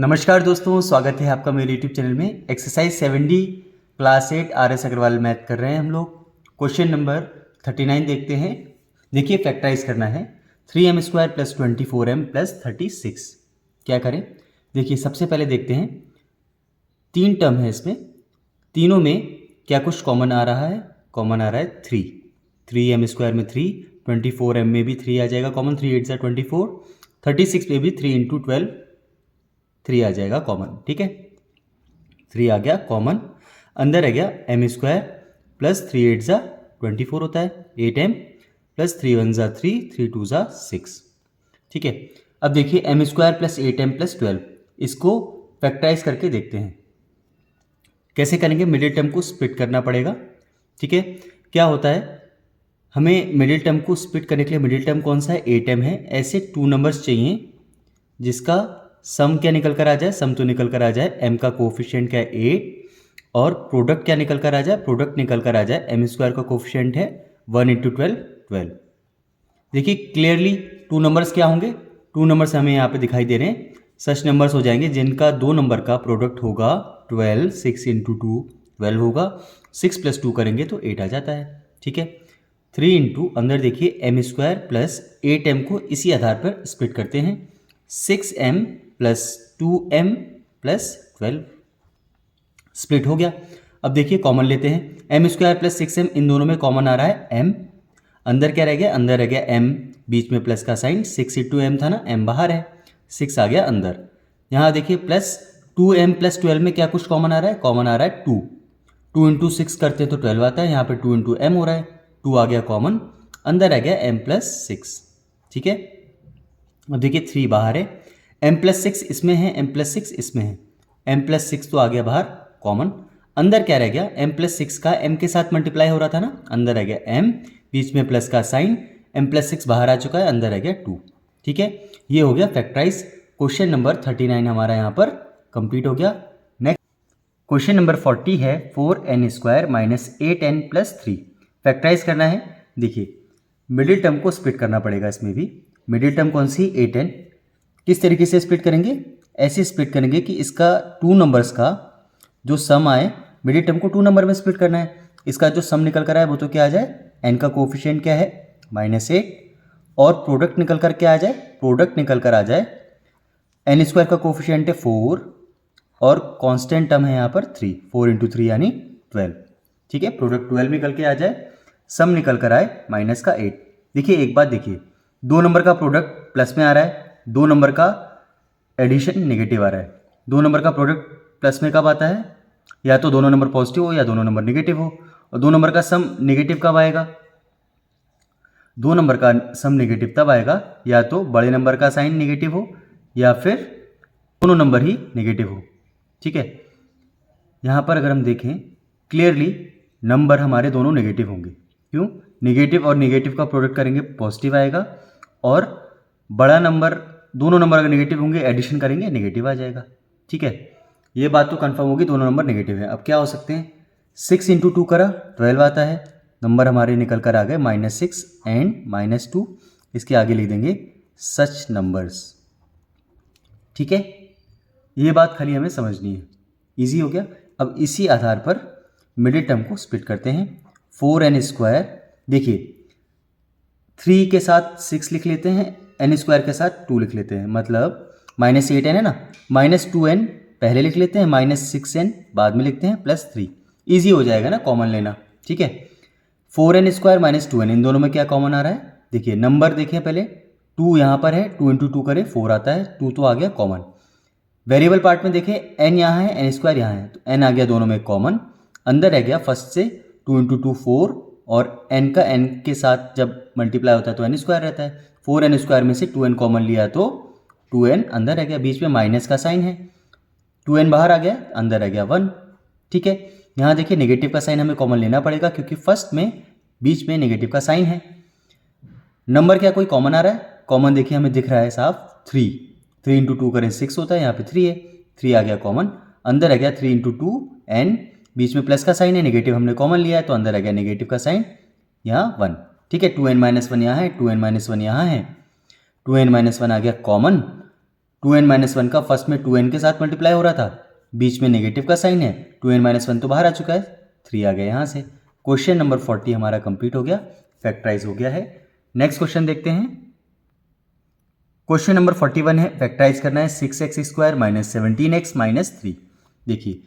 नमस्कार दोस्तों, स्वागत है आपका मेरे यूट्यूब चैनल में। Exercise 70 class 8 RS Agarwal math कर रहे हैं हम लोग। क्वेश्चन नंबर 39 देखते हैं। देखिए, फैक्टराइज करना है 3m² + 24m + 36। क्या करें? देखिए, सबसे पहले देखते हैं, 3 टर्म है इसमें, तीनों में क्या कुछ कॉमन आ रहा है? कॉमन आ रहा है 3m² में 3, 24m में भी 3 आ जाएगा कॉमन, 3 8 24, 36 में भी 3 × 12 3 आ जाएगा कॉमन। ठीक है, 3 आ गया कॉमन। अंदर रह गया m² + 3 8 24 होता है, 8m + 3 1 3, 3 2 6। ठीक है, अब देखिए m² + 8m + 12, इसको फैक्टराइज करके देखते हैं। कैसे करेंगे? मिडिल टर्म को स्प्लिट करना पड़ेगा। ठीक है, क्या होता है, हमें मिडिल टर्म को स्प्लिट करने के लिए, मिडिल टर्म कौन सा है? 8m है। ऐसे 2 नंबर्स चाहिए जिसका सम क्या निकल कर आ जाए? सम तो निकल कर आ जाए, m का कोफिशिएंट क्या है? 8, और प्रोडक्ट क्या निकल कर आ जाए? प्रोडक्ट निकल कर आ जाए, m² का कोफिशिएंट है 1 × 12 12। देखिए क्लियरली 2 नंबर्स क्या होंगे? 2 नंबर्स हमें यहाँ पे दिखाई दे रहे हैं। सच नंबर्स हो जाएंगे जिनका 2 नंबर का प्रोडक्ट होगा 12, 6 × 2 12 होगा, 6 + 2 करेंगे तो 8 आ जाता है। ठीक है, 3 × अंदर देखिए m² + 8m को इसी आधार पर स्प्लिट करते हैं, 6m + 2m + 12 स्प्लिट हो गया। अब देखिए कॉमन लेते हैं, m² + 6m, इन दोनों में कॉमन आ रहा है m। अंदर क्या रह गया? अंदर रह गया m, बीच में प्लस का साइन, 6 × m था ना, m बाहर है, 6 आ गया अंदर। यहाँ देखिए प्लस 2m + 12 में क्या कुछ कॉमन आ रहा है? कॉमन आ रहा है 2, 2 × 6 करते तो 12 आता है, यहाँ पे 2 × m हो रहा है, 2 आ गया कॉमन, अंदर रह गया m + 6। ठीक है, अब देखिए 3 बाहर है, m + 6 इसमें है, m + 6 इसमें है, m + 6 तो आ गया बाहर कॉमन। अंदर क्या रह गया? m + 6 का m के साथ मल्टीप्लाई हो रहा था ना, अंदर रह गया m, बीच में प्लस का साइन, m + 6 बाहर आ चुका है, अंदर रह गया 2। ठीक है, ये हो गया फैक्टराइज। क्वेश्चन नंबर 39 हमारा यहाँ पर कंप्लीट हो गया। नेक्स्ट क्वेश्चन नंबर 40 है 4n² - 8n + 3। फैक्टराइज करना है। देखिए मिडिल टर्म को स्प्लिट करना पड़ेगा, इसमें भी मिडिल टर्म कौन सी? 8n। किस तरीके से स्प्लिट करेंगे? ऐसे स्प्लिट करेंगे कि इसका 2 नंबर्स का जो सम आए, मिडिल टर्म को 2 नंबर में स्प्लिट करना है। इसका जो सम निकल कर आए वो तो क्या आ जाए? n का कोफिशिएंट क्या है? -8, और प्रोडक्ट निकल कर क्या आ जाए? प्रोडक्ट निकल कर आ जाए n² का कोफिशिएंट है 4, और कांस्टेंट टर्म है यहाँ पर 3, 4 × 3 यानी 12। ठीक है, प्रोडक्ट 12 निकल के आ जाए, सम निकल कर आए -8। देखिए एक बात देखिए, 2 नंबर का प्रोडक्ट प्लस में आ रहा है, 2 नंबर का एडिशन नेगेटिव आ रहा है। 2 नंबर का प्रोडक्ट प्लस में कब आता है? या तो दोनों नंबर पॉजिटिव हो या दोनों नंबर नेगेटिव हो। और 2 नंबर का सम नेगेटिव कब आएगा? 2 नंबर का सम नेगेटिव तब आएगा या तो बड़े नंबर का साइन नेगेटिव हो या फिर दोनों नंबर ही नेगेटिव हो। ठीक है, यहाँ पर अगर हम देखें क्लियरली नंबर हमारे दोनों नेगेटिव होंगे। क्यों? नेगेटिव और नेगेटिव का प्रोडक्ट करेंगे पॉजिटिव आएगा, और बड़ा नंबर, दोनों नंबर अगर नेगेटिव होंगे एडिशन करेंगे नेगेटिव आ जाएगा। ठीक है, ये बात तो कंफर्म होगी, दोनों नंबर नेगेटिव है। अब क्या हो सकते हैं? 6 × 2 करा 12 आता है, नंबर हमारे निकल कर आ गए -6 एंड -2। इसके आगे लिख देंगे सच नंबर्स। ठीक है, ये बात खाली हमें समझनी है, इजी हो गया। अब इसी आधार पर मिडिल टर्म को स्प्लिट करते हैं। 4n², देखिए 3 के साथ 6 लिख लेते हैं, n² के साथ 2 लिख लेते हैं, मतलब -8n है ना, -2n पहले लिख लेते हैं, -6n बाद में लिखते हैं, +3। ईजी हो जाएगा ना कॉमन लेना। ठीक है, 4n² - 2n, इन दोनों में क्या कॉमन आ रहा है? देखिए नंबर देखिए पहले, 2 यहाँ पर है, 2 × 2 करें 4 आता है, 2 तो आ गया कॉमन। वेरिएबल पार्ट में देखें, n यहाँ है, n² यहाँ है, तो n आ गया दोनों में कॉमन। अंदर रह गया फर्स्ट से 2 × 2 4, और n का n के साथ जब मल्टीप्लाई होता है तो n² रहता है। 4n² में से 2n कॉमन लिया तो 2n अंदर रह गया, बीच में माइनस का साइन है, 2n बाहर आ गया, अंदर रह गया 1। ठीक है, यहाँ देखिए नेगेटिव का साइन हमें कॉमन लेना पड़ेगा क्योंकि फर्स्ट में बीच में नेगेटिव का साइन है। नंबर क्या कोई कॉमन आ रहा है? कॉमन देखिए हमें दिख रहा है साफ 3, 3 × 2 करें 6 होता है, यहाँ पे 3 है, 3 आ गया कॉमन। अंदर रह गया 3 × 2 n, बीच में प्लस का साइन है, नेगेटिव हमने कॉमन लिया है तो अंदर रह गया नेगेटिव का साइन, यहाँ 1। ठीक है, 2n - 1 यहाँ है, 2n - 1 यहाँ है, 2n - 1 आ गया कॉमन। 2n-1 का फर्स्ट में 2n के साथ मल्टीप्लाई हो रहा था, बीच में नेगेटिव का साइन है, 2n-1 तो बाहर आ चुका है, 3 आ गया यहाँ से। क्वेश्चन नंबर 40 हमारा कंप्लीट हो गया, फैक्टराइज हो गया है। नेक्स्ट क्वेश्चन देखते हैं। क्वेश्चन नंबर 41 है, फैक्टराइज करना है 6x² माइनस 17x माइनस 3। देखिए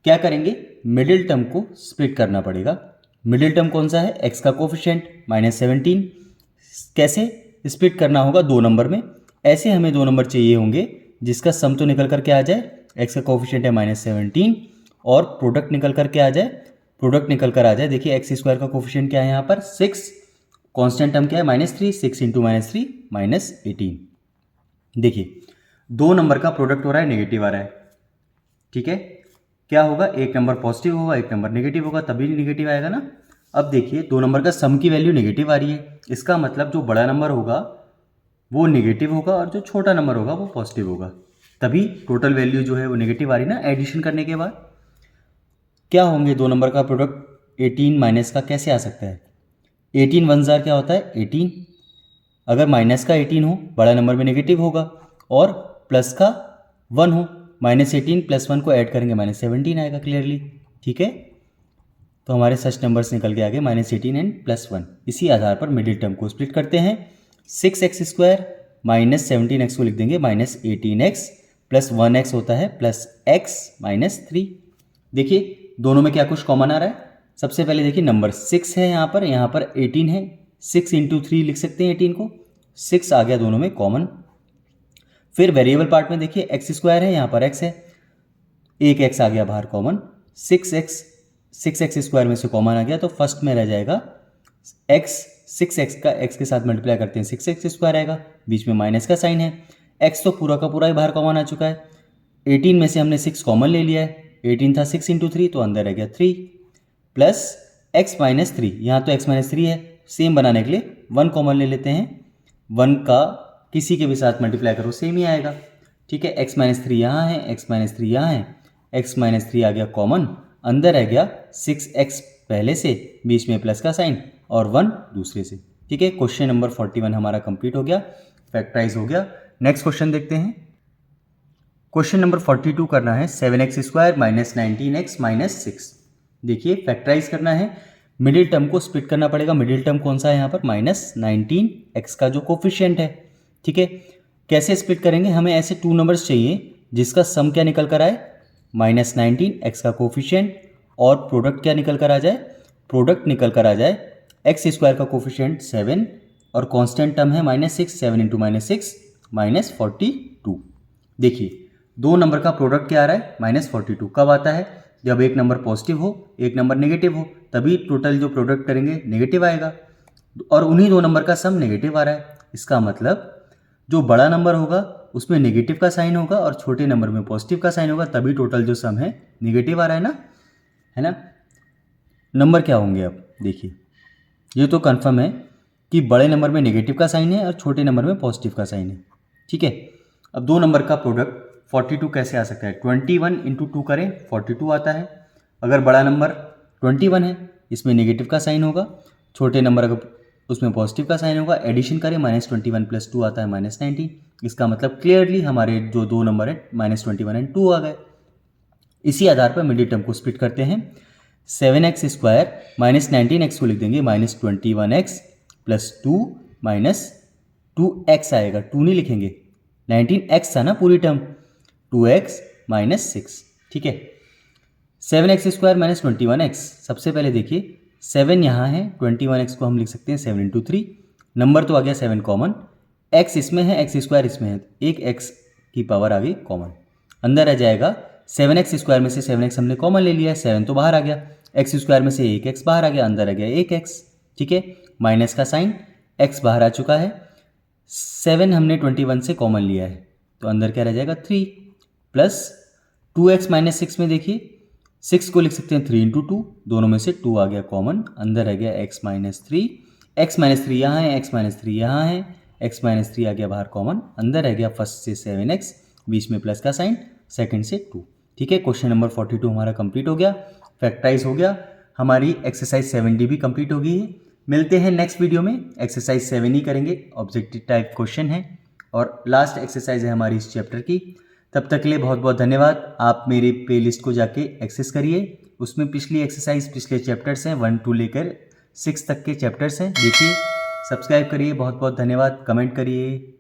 क्या करेंगे, मिडिल टर्म को स्प्लिट करना पड़ेगा। मिडिल टर्म कौन सा है, x का कोफिशिएंट -17। कैसे स्प्लिट करना होगा, 2 नंबर में। ऐसे हमें 2 नंबर चाहिए होंगे जिसका सम तो निकल करके आ जाए, x का कोफिशिएंट है -17 और प्रोडक्ट निकल करके आ जाए, प्रोडक्ट निकल कर आ जाए। देखिए x² का कोफिशिएंट क्या है यहाँ पर 6, कांस्टेंट टर्म क्या है -3, 6 × -3 -18। देखिए 2 नंबर का प्रोडक्ट हो रहा है, नेगेटिव आ रहा है, ठीक है। क्या होगा, एक नंबर पॉजिटिव होगा, एक नंबर नेगेटिव होगा, तभी नेगेटिव आएगा ना। अब देखिए 2 नंबर का सम की वैल्यू नेगेटिव आ रही है, इसका मतलब जो बड़ा नंबर होगा वो नेगेटिव होगा और जो छोटा नंबर होगा वो पॉजिटिव होगा, तभी टोटल वैल्यू जो है वो नेगेटिव आ रही है ना। एडिशन करने के बाद क्या होंगे, 2 नंबर का प्रोडक्ट 18 माइनस का कैसे आ सकता है, 18 1 जार क्या होता है 18, अगर माइनस का 18 हो बड़ा नंबर में नेगेटिव होगा और प्लस का 1 हो, -18 + 1 को ऐड करेंगे -17 आएगा क्लियरली, ठीक है। तो हमारे सच नंबर्स निकल के आ गए -18 एंड +1। इसी आधार पर मिडिल टर्म को स्प्लिट करते हैं, 6x² माइनस 17x को लिख देंगे -18x + 1x होता है +x -3। देखिए दोनों में क्या कुछ कॉमन आ रहा है। सबसे पहले देखिए नंबर 6 है यहाँ पर 18 है, 6 × 3 लिख सकते हैं 18 को, 6 आ गया दोनों में कॉमन। फिर वेरिएबल पार्ट में देखिए x² है, यहाँ पर x है, एक x आ गया बाहर कॉमन, 6x² में से कॉमन आ गया तो फर्स्ट में रह जाएगा x, 6x का x के साथ मल्टीप्लाई करते हैं 6x² आएगा, बीच में माइनस का साइन है, x तो पूरा का पूरा ही बाहर कॉमन आ चुका है। 18 में से हमने 6 कॉमन ले लिया है, 18 था 6 × 3 तो अंदर रह गया 3 प्लस x -3, यहाँ तो x -3 है, सेम बनाने के लिए 1 कॉमन ले लेते हैं, 1 का किसी के भी साथ मल्टीप्लाई करो सेम ही आएगा, ठीक है। x -3 यहाँ है, x -3 यहाँ है, x -3 आ गया कॉमन, अंदर रह गया 6x पहले से, बीच में प्लस का साइन और 1 दूसरे से, ठीक है। क्वेश्चन नंबर 41 हमारा कंप्लीट हो गया, फैक्टराइज हो गया। नेक्स्ट क्वेश्चन देखते हैं। क्वेश्चन नंबर 42 करना है 7x² माइनस 19x माइनस 6। देखिए फैक्टराइज करना है, मिडिल टर्म को स्प्लिट करना पड़ेगा। मिडिल टर्म कौन सा है यहाँ पर, -19x का जो कोफिशिएंट है, ठीक है। कैसे स्प्लिट करेंगे, हमें ऐसे 2 नंबर्स चाहिए जिसका सम क्या निकल कर आए, -19x का कोफिशिएंट और प्रोडक्ट क्या निकल कर आ जाए, प्रोडक्ट निकल कर आ जाए x² का कोफिशिएंट 7 और कांस्टेंट टर्म है -6, 7 × -6 -42। देखिए 2 नंबर का प्रोडक्ट क्या आ रहा है, -42। कब आता है, जब एक नंबर पॉजिटिव हो एक नंबर नेगेटिव हो, तभी टोटल जो प्रोडक्ट करेंगे नेगेटिव आएगा, और उन्हीं 2 नंबर का सम नेगेटिव आ रहा है। इसका मतलब जो बड़ा नंबर होगा उसमें नेगेटिव का साइन होगा और छोटे नंबर में पॉजिटिव का साइन होगा, तभी टोटल जो सम है नेगेटिव आ रहा है ना। नंबर क्या होंगे, अब देखिए ये तो कंफर्म है कि बड़े नंबर में नेगेटिव का साइन है और छोटे नंबर में पॉजिटिव का साइन है, ठीक है। अब 2 नंबर का प्रोडक्ट 42 कैसे आ सकता है, 21 × 2 करें 42 आता है। अगर बड़ा नंबर 21 है, इसमें नेगेटिव का साइन होगा, छोटे नंबर अगर उसमें पॉजिटिव का साइन होगा, एडिशन करें -21 + 2 आता है -19। इसका मतलब क्लियरली हमारे जो 2 नंबर है -21 एंड 2 आ गए। इसी आधार पर मिडिल टर्म को स्प्लिट करते हैं, 7x² -19x को लिख देंगे -21x + 2 -2x आएगा, 2 नहीं लिखेंगे, 19x था ना पूरी टर्म, 2x -6, ठीक है। 7x² -21x, सबसे पहले देखिए 7 यहाँ है, 21x को हम लिख सकते हैं 7 × 3, नंबर तो आ गया 7 कॉमन, x इसमें है x² इसमें है, एक x की पावर आ गई कॉमन, अंदर आ जाएगा 7x² में से 7x हमने कॉमन ले लिया है, 7 तो बाहर आ गया, x² में से एक x बाहर आ गया, अंदर आ गया एक x, ठीक है। माइनस का साइन, x बाहर आ चुका है, 7 हमने 21 से कॉमन लिया है तो अंदर क्या रह जाएगा 3 प्लस 2x -6 में देखिए 6 को लिख सकते हैं 3 × 2, दोनों में से 2 आ गया कॉमन, अंदर रह गया x -3 यहाँ है, x -3 यहाँ है, x -3 आ गया बाहर कॉमन, अंदर रह गया फर्स्ट से 7x, बीच में प्लस का साइन, सेकंड से 2, ठीक है। क्वेश्चन नंबर 42 हमारा कंप्लीट हो गया, फैक्टराइज हो गया, हमारी एक्सरसाइज 7D भी कंप्लीट हो गई है। मिलते हैं नेक्स्ट वीडियो में, एक्सरसाइज 7E करेंगे, ऑब्जेक्टिव टाइप क्वेश्चन है। और लास्ट एक्सरसाइज है हमारी इस चैप्टर की। तब तक के लिए बहुत बहुत धन्यवाद। आप मेरे प्लेलिस्ट को जाके एक्सेस करिए, उसमें पिछली एक्सरसाइज पिछले चैप्टर्स हैं 1 to लेकर 6 तक के चैप्टर्स हैं, देखिए। सब्सक्राइब करिए, बहुत बहुत धन्यवाद। कमेंट करिए।